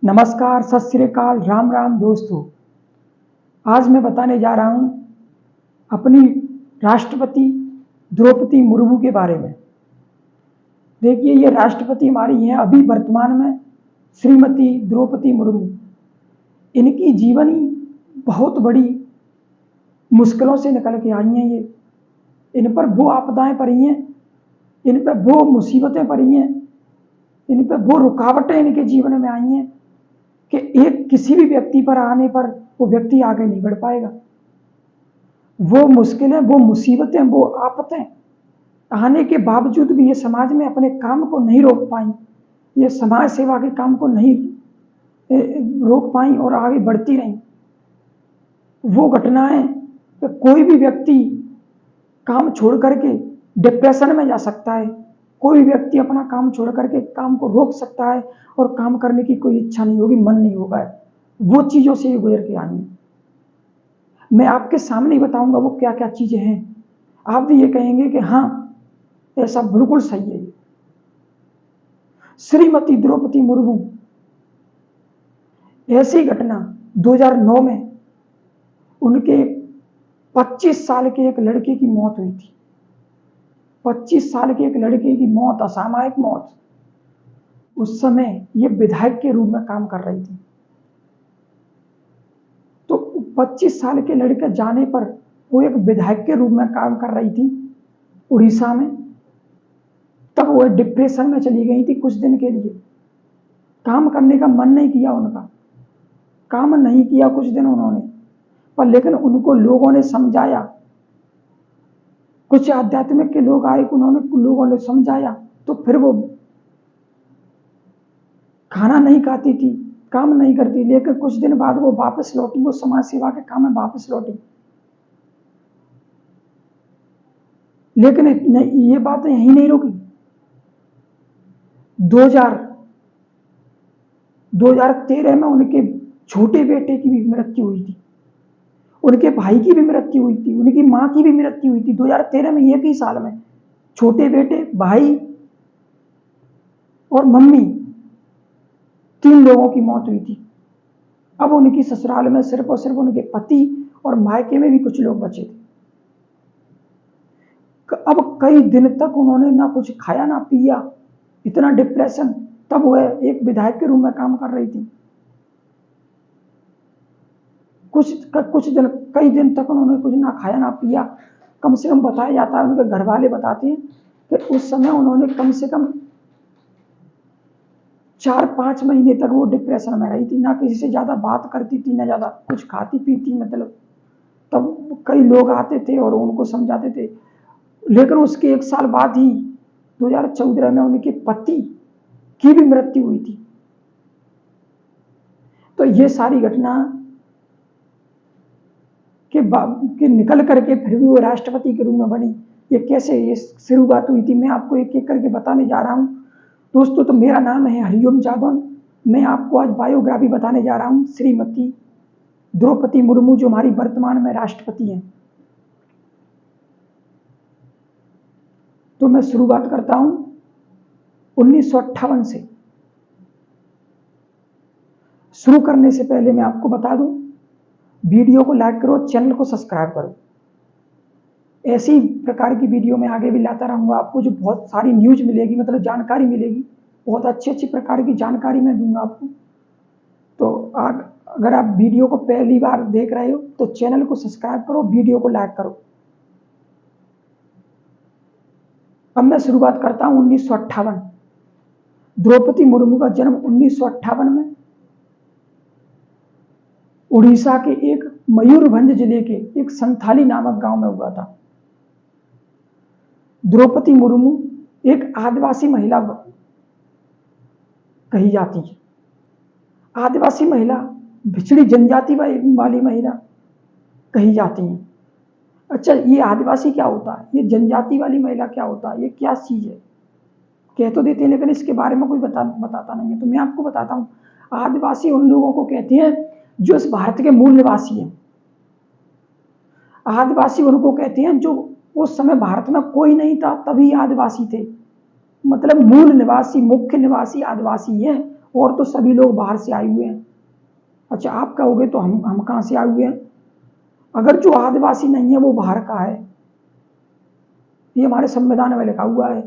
नमस्कार, सत श्री अकाल, राम राम दोस्तों। आज मैं बताने जा रहा हूं अपनी राष्ट्रपति द्रौपदी मुर्मू के बारे में। देखिए, ये राष्ट्रपति हमारी हैं अभी वर्तमान में श्रीमती द्रौपदी मुर्मू। इनकी जीवनी बहुत बड़ी मुश्किलों से निकल के आई हैं। ये इन पर वो आपदाएं पड़ी हैं, इन पर वो मुसीबतें पड़ी हैं, इन पर वो रुकावटें इनके जीवन में आई हैं कि एक किसी भी व्यक्ति पर आने पर वो व्यक्ति आगे नहीं बढ़ पाएगा। वो मुश्किलें, वो मुसीबतें, वो आफतें आने के बावजूद भी ये समाज में अपने काम को नहीं रोक पाई, ये समाज सेवा के काम को नहीं रोक पाई और आगे बढ़ती रही। वो घटनाएं कि कोई भी व्यक्ति काम छोड़ करके डिप्रेशन में जा सकता है, कोई व्यक्ति अपना काम छोड़ करके काम को रोक सकता है और काम करने की कोई इच्छा नहीं होगी, मन नहीं होगा। वो चीजों से ये गुजर के आई हैं। मैं आपके सामने ही बताऊंगा वो क्या क्या चीजें हैं। आप भी ये कहेंगे कि हाँ, ऐसा बिल्कुल सही है। श्रीमती द्रौपदी मुर्मू, ऐसी घटना 2009 में उनके 25 साल के एक लड़के की मौत हुई थी। 25 साल के एक लड़के की मौत, असामयिक मौत। उस समय ये विधायक के रूप में काम कर रही थी। तो 25 साल के लड़के जाने पर वो एक विधायक के रूप में काम कर रही थी उड़ीसा में। तब वो डिप्रेशन में चली गई थी कुछ दिन के लिए। काम करने का मन नहीं किया उनका, काम नहीं किया कुछ दिन उन्होंने, पर लेकिन उनको लोगों ने समझाया। कुछ आध्यात्मिक के लोग आए, लोगों ने समझाया, तो फिर वो खाना नहीं खाती थी, काम नहीं करती। लेकिन कुछ दिन बाद वो वापस लौटी, वो समाज सेवा के काम में वापस लौटी। लेकिन ये बात यहीं नहीं रुकी। 2013 में उनके छोटे बेटे की भी मृत्यु हुई थी, उनके भाई की भी मृत्यु हुई थी, उनकी मां की भी मृत्यु हुई थी 2013 में, एक ही साल में। छोटे बेटे, भाई और मम्मी, 3 लोगों की मौत हुई थी। अब उनकी ससुराल में सिर्फ और सिर्फ उनके पति और मायके में भी कुछ लोग बचे थे। अब कई दिन तक उन्होंने ना कुछ खाया ना पिया, इतना डिप्रेशन। तब वह एक विधायक के रूप में काम कर रही थी। कई दिन तक उन्होंने कुछ ना खाया ना पिया। कम से कम बताया जाता है, उनके घर वाले बताते हैं कि उस समय उन्होंने कम से कम 4-5 महीने तक वो डिप्रेशन में रही थी। ना किसी से ज्यादा बात करती थी, ना ज्यादा कुछ खाती पीती। मतलब तब कई लोग आते थे और उनको समझाते थे। लेकिन उसके 1 साल बाद ही 2014 में उनके पति की भी मृत्यु हुई थी। तो ये सारी घटना के निकल करके फिर भी वो राष्ट्रपति के रूप में बनी। ये कैसे ये शुरुआत हुई थी, मैं आपको एक एक करके बताने जा रहा हूं दोस्तों। तो मेरा नाम है हरिओम जादव। मैं आपको आज बायोग्राफी बताने जा रहा हूं श्रीमती द्रौपदी मुर्मू, जो हमारी वर्तमान में राष्ट्रपति हैं। तो मैं शुरुआत करता हूं 1958 से। शुरू करने से पहले मैं आपको बता दूं, वीडियो को लाइक करो, चैनल को सब्सक्राइब करो। ऐसी प्रकार की वीडियो मैं आगे भी लाता रहूंगा आपको, जो बहुत सारी न्यूज मिलेगी, मतलब जानकारी मिलेगी। बहुत अच्छी प्रकार की जानकारी मैं दूंगा आपको। तो अगर आप वीडियो को पहली बार देख रहे हो तो चैनल को सब्सक्राइब करो, वीडियो को लाइक करो। अब मैं शुरुआत करता हूं 1958। द्रौपदी मुर्मू का जन्म 1958 में उड़ीसा के एक मयूरभंज जिले के एक संथाली नामक गांव में हुआ था। द्रौपदी मुर्मू एक आदिवासी महिला कही जाती है। आदिवासी महिला पिछड़ी जनजाति वाली महिला कही जाती है। अच्छा, ये आदिवासी क्या होता है, ये जनजाति वाली महिला क्या होता है, ये क्या चीज है, कह तो देते हैं लेकिन इसके बारे में कोई बताता नहीं है। तो मैं आपको बताता हूँ। आदिवासी उन लोगों को कहते हैं जो इस भारत के मूल निवासी हैं। आदिवासी उनको कहते हैं जो उस समय भारत में कोई नहीं था तभी आदिवासी थे। मतलब मूल निवासी, मुख्य निवासी आदिवासी हैं, और तो सभी लोग बाहर से आए हुए हैं। अच्छा, आप कहोगे तो हम कहाँ से आए हुए हैं? अगर जो आदिवासी नहीं है वो बाहर का है, ये हमारे संविधान में लिखा हुआ है।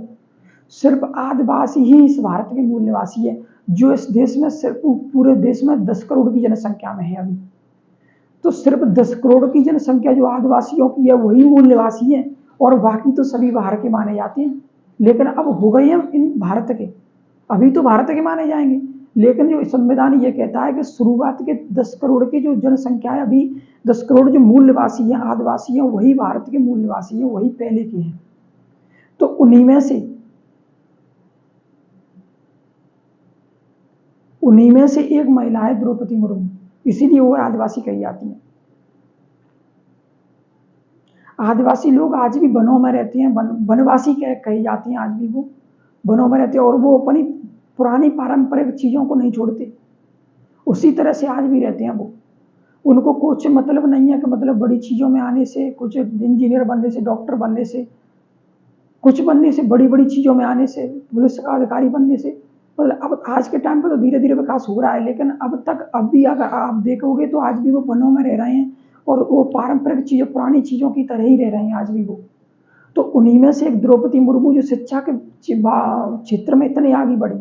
सिर्फ आदिवासी ही इस भारत के मूल निवासी है, जो इस देश में सिर्फ पूरे देश में 10 करोड़ की जनसंख्या में है अभी। तो सिर्फ 10 करोड़ की जनसंख्या जो आदिवासियों की है वही मूल निवासी है, और बाकी तो सभी बाहर के माने जाते हैं। लेकिन अब हो गए हैं इन भारत के, अभी तो भारत के माने जाएंगे। लेकिन जो संविधान ये कहता है कि शुरुआत के 10 करोड़ की जो जनसंख्या है, अभी 10 करोड़ जो मूल निवासी हैं, आदिवासी हैं, वही भारत के मूल निवासी हैं, वही पहले के हैं। तो उन्हीं में से एक महिला है द्रौपदी मुर्मू, इसीलिए वो आदिवासी कही जाती हैं। आदिवासी लोग आज भी वनों में रहते हैं, वनवासी कही जाती हैं, आज भी वो वनों में रहते हैं, और वो अपनी पुरानी पारंपरिक चीजों को नहीं छोड़ते, उसी तरह से आज भी रहते हैं वो। उनको कुछ मतलब नहीं है कि मतलब बड़ी चीजों में आने से, कुछ इंजीनियर बनने से, डॉक्टर बनने से, कुछ बनने से, बड़ी बड़ी चीजों में आने से, पुलिस का अधिकारी बनने से, मतलब अब आज के टाइम पे तो धीरे धीरे विकास हो रहा है, लेकिन अब भी अगर आप देखोगे तो आज भी वो वनों में रह रहे हैं, और वो पारंपरिक चीजों, पुरानी चीजों की तरह ही रह रहे हैं आज भी वो। तो उन्हीं में से एक द्रौपदी मुर्मू जो शिक्षा के क्षेत्र में इतने आगे बढ़ी।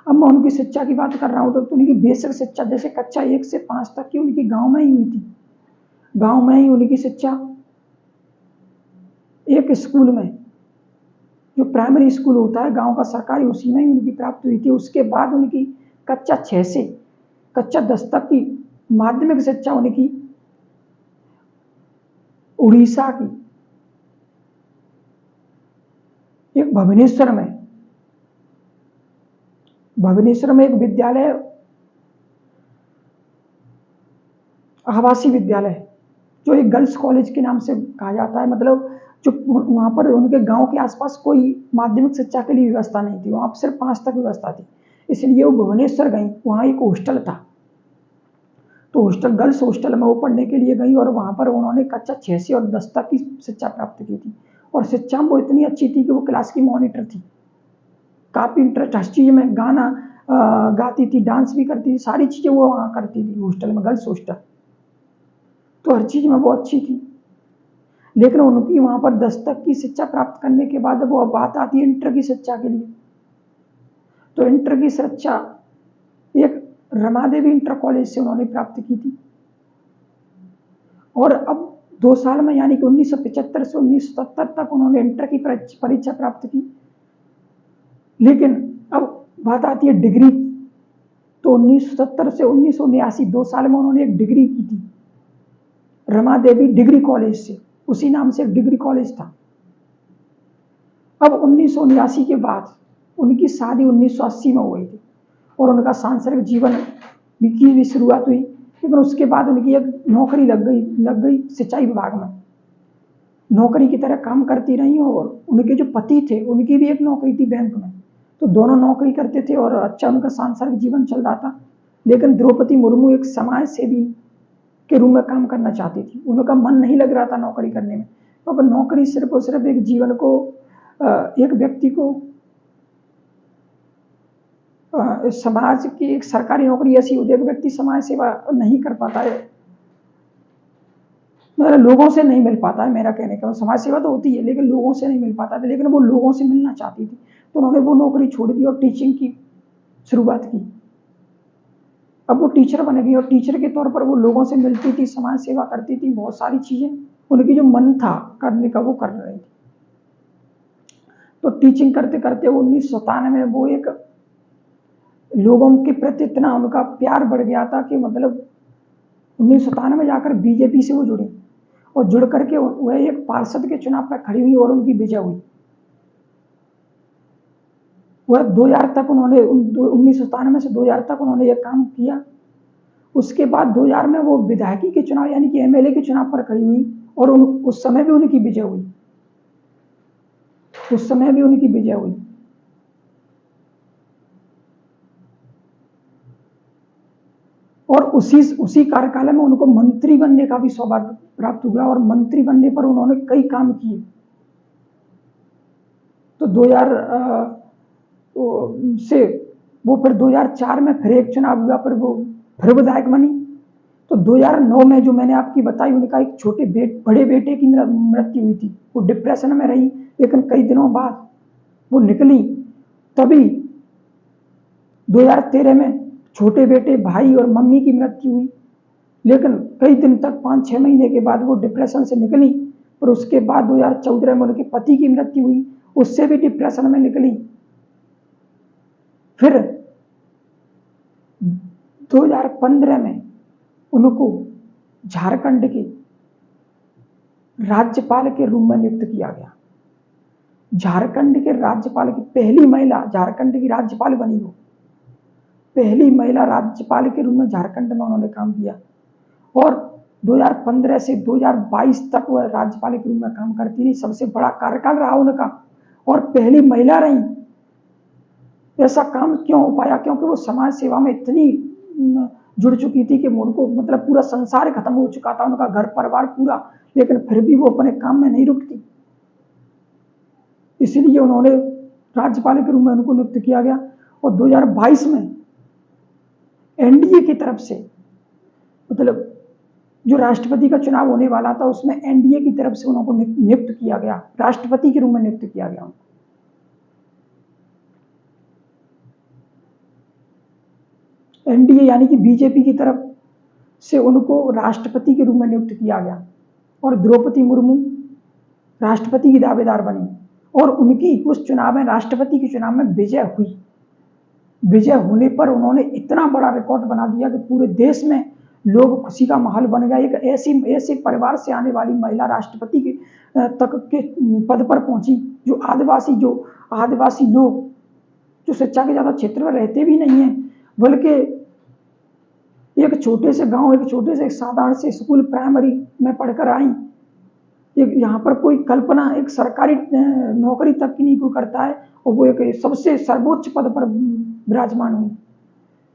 अब मैं उनकी शिक्षा की बात कर रहा हूँ तो उनकी बेसिक शिक्षा जैसे कक्षा 1 से 5 तक की उनकी गांव में ही हुई थी। गांव में ही उनकी शिक्षा एक स्कूल में, जो प्राइमरी स्कूल होता है गांव का सरकारी, उसी में ही उनकी प्राप्त हुई थी। उसके बाद उनकी कक्षा 6 से कक्षा 10 तक की माध्यमिक शिक्षा उनकी उड़ीसा की एक भुवनेश्वर में एक विद्यालय, आवासीय विद्यालय, जो एक गर्ल्स कॉलेज के नाम से कहा जाता है। मतलब जो वहाँ पर उनके गांव के आसपास कोई माध्यमिक शिक्षा के लिए व्यवस्था नहीं थी, वहाँ पर सिर्फ 5 तक व्यवस्था थी, इसलिए वो भुवनेश्वर गई। वहाँ एक हॉस्टल था, तो हॉस्टल, गर्ल्स हॉस्टल में वो पढ़ने के लिए गई, और वहाँ पर उन्होंने कक्षा 6 से और 10 तक की शिक्षा प्राप्त की थी। और शिक्षा में वो इतनी अच्छी थी कि वो क्लास की मॉनिटर थी, काफ़ी इंटरेस्ट हर चीज़ में, गाना गाती थी, डांस भी करती थी, सारी चीज़ें वो वहाँ करती थी हॉस्टल में, गर्ल्स हॉस्टल, तो हर चीज़ में वो अच्छी थी। लेकिन उनकी वहाँ पर 10 तक की शिक्षा प्राप्त करने के बाद वो बात आती है इंटर की शिक्षा के लिए। तो इंटर की शिक्षा एक रमादेवी इंटर कॉलेज से उन्होंने प्राप्त की थी, और अब 2 साल में यानी कि 1975 से 1970 तक उन्होंने इंटर की परीक्षा प्राप्त की। लेकिन अब बात आती है डिग्री, तो 1970 से 1979 2 साल में उन्होंने एक डिग्री की थी रमादेवी डिग्री कॉलेज से, उसी नाम से एक डिग्री कॉलेज था। अब 1979 के बाद उनकी शादी 1980 में हो गई थी, और उनका सांसारिक जीवन की भी शुरुआत हुई। लेकिन उसके बाद उनकी एक नौकरी लग गई सिंचाई विभाग में, नौकरी की तरह काम करती रही। और उनके जो पति थे उनकी भी एक नौकरी थी बैंक में, तो दोनों नौकरी करते थे और अच्छा उनका सांसारिक जीवन चल रहा था। लेकिन द्रौपदी मुर्मू एक समाज सेवी के रूप में काम करना चाहती थी, उनका मन नहीं लग रहा था नौकरी करने में। तो अब नौकरी सिर्फ और सिर्फ एक जीवन को, एक व्यक्ति को, समाज की एक सरकारी नौकरी ऐसी होती है कि व्यक्ति समाज सेवा नहीं कर पाता है, लोगों से नहीं मिल पाता है। मेरा कहने का समाज सेवा तो होती है लेकिन लोगों से नहीं मिल पाता था, लेकिन वो लोगों से मिलना चाहती थी, तो उन्होंने वो नौकरी छोड़ दी और टीचिंग की शुरुआत की। अब वो टीचर बन गई, और टीचर के तौर पर वो लोगों से मिलती थी, समाज सेवा करती थी, बहुत सारी चीजें उनकी जो मन था करने का वो कर रही थी। तो टीचिंग करते करते 1997 में वो एक लोगों के प्रति इतना उनका प्यार बढ़ गया था कि मतलब 1997 में जाकर बीजेपी से वो जुड़ी, और जुड़ करके वह एक पार्षद के चुनाव पर खड़ी हुई और उनकी विजय हुई। वह 2000 तक उन्होंने 1997 से 2000 तक उन्होंने यह काम किया। उसके बाद 2000 में वो विधायकी के चुनाव यानी कि एमएलए के चुनाव पर खड़ी हुई, और उस समय भी उनकी विजय हुई, उस समय भी उनकी विजय हुई। और उसी कार्यकाल में उनको मंत्री बनने का भी सौभाग्य प्राप्त हुआ, और मंत्री बनने पर उन्होंने कई काम किए। तो 2000 से वो फिर 2004 में फिर एक चुनाव हुआ, पर वो फिर विधायक बनी। तो 2009 में जो मैंने आपकी बताई, उनका एक बड़े बेटे की मृत्यु हुई थी। वो डिप्रेशन में रही, लेकिन कई दिनों बाद वो निकली। तभी 2013 में छोटे बेटे, भाई और मम्मी की मृत्यु हुई, लेकिन कई दिन तक 5-6 महीने के बाद वो डिप्रेशन से निकली। और उसके बाद 2014 में उनके पति की मृत्यु हुई, उससे भी डिप्रेशन में निकली। फिर 2015 में उनको झारखंड के राज्यपाल के रूप में नियुक्त किया गया। झारखंड के राज्यपाल की पहली महिला झारखंड की राज्यपाल बनी, वो पहली महिला राज्यपाल के रूप में झारखंड में उन्होंने काम किया। और 2015 से 2022 तक वह राज्यपाल के रूप में काम करती रही। सबसे बड़ा कार्यकाल रहा उनका, और पहली महिला रही। ऐसा काम क्यों हो पाया? क्योंकि वो समाज सेवा में इतनी जुड़ चुकी थी कि उनको मतलब पूरा संसार खत्म हो चुका था, उनका घर परिवार पूरा, लेकिन फिर भी वो अपने काम में नहीं रुकती। इसीलिए उन्होंने राज्यपाल के रूप में उनको नियुक्त किया गया। और 2022 में एनडीए की तरफ से, मतलब जो राष्ट्रपति का चुनाव होने वाला था, उसमें एनडीए की तरफ से उनको नियुक्त किया गया, राष्ट्रपति के रूप में नियुक्त किया गया। एनडीए यानी कि बीजेपी की तरफ से उनको राष्ट्रपति के रूप में नियुक्त किया गया। और द्रौपदी मुर्मू राष्ट्रपति की दावेदार बनी, और उनकी उस चुनाव में, राष्ट्रपति के चुनाव में विजय हुई। विजय होने पर उन्होंने इतना बड़ा रिकॉर्ड बना दिया कि पूरे देश में लोग खुशी का माहौल बन गया। एक ऐसे परिवार से आने वाली महिला राष्ट्रपति के तक के पद पर पहुंची, जो आदिवासी लोग जो शिक्षा के ज्यादा क्षेत्र में रहते भी नहीं है, बल्कि एक छोटे से गांव, एक छोटे से साधारण से स्कूल प्राइमरी में पढ़कर आई। एक यहाँ पर कोई कल्पना एक सरकारी नौकरी तक की नहीं कोई करता है, और वो एक सबसे सर्वोच्च पद पर विराजमान हुई।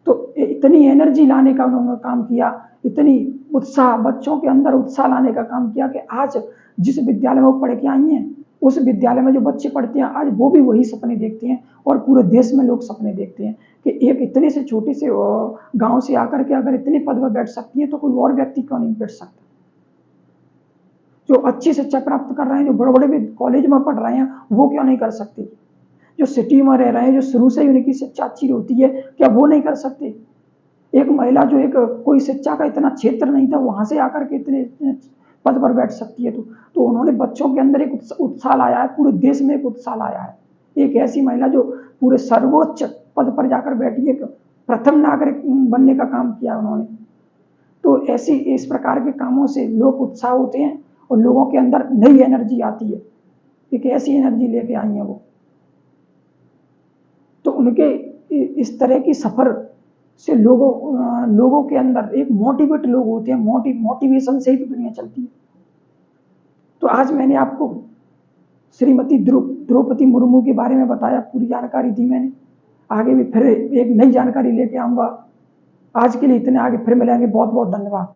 तो इतनी एनर्जी लाने का उन्होंने काम किया, इतनी उत्साह, बच्चों के अंदर उत्साह लाने का काम किया कि आज जिस विद्यालय में वो पढ़ के आई हैं, उस विद्यालय में जो बच्चे पढ़ते हैं, आज वो भी वही सपने देखते हैं। और पूरे देश में लोग सपने देखते हैं कि एक इतने से छोटे से गांव से आकर के अगर इतने पद पर बैठ सकती है, तो कोई और व्यक्ति क्यों नहीं बैठ सकता? जो अच्छी शिक्षा प्राप्त कर रहे हैं, जो बड़े बड़े कॉलेज में पढ़ रहे हैं, वो क्यों नहीं कर सकते? जो सिटी में रह रहे हैं, जो शुरू से ही उनकी शिक्षा अच्छी होती है, क्या वो नहीं कर सकते? एक महिला जो एक कोई शिक्षा का इतना क्षेत्र नहीं था, वहां से आकर के इतने पद पर बैठ सकती है। तो उन्होंने बच्चों के अंदर एक उत्साह लाया है, पूरे देश में एक उत्साह लाया है। एक ऐसी महिला जो पूरे सर्वोच्च पद पर जाकर बैठी है, प्रथम नागरिक बनने का काम किया उन्होंने। तो ऐसी इस प्रकार के कामों से लोग उत्साह होते हैं और लोगों के अंदर नई एनर्जी आती है। एक ऐसी एनर्जी लेके आई है वो। तो उनके इस तरह की सफर से लोगों के अंदर एक मोटिवेट लोग होते हैं, मोटिवेशन से ही दुनिया चलती है। तो आज मैंने आपको श्रीमती द्रौपदी मुर्मू के बारे में बताया, पूरी जानकारी दी मैंने। आगे भी फिर एक नई जानकारी लेके आऊंगा। आज के लिए इतने, आगे फिर मिलेंगे। बहुत बहुत धन्यवाद।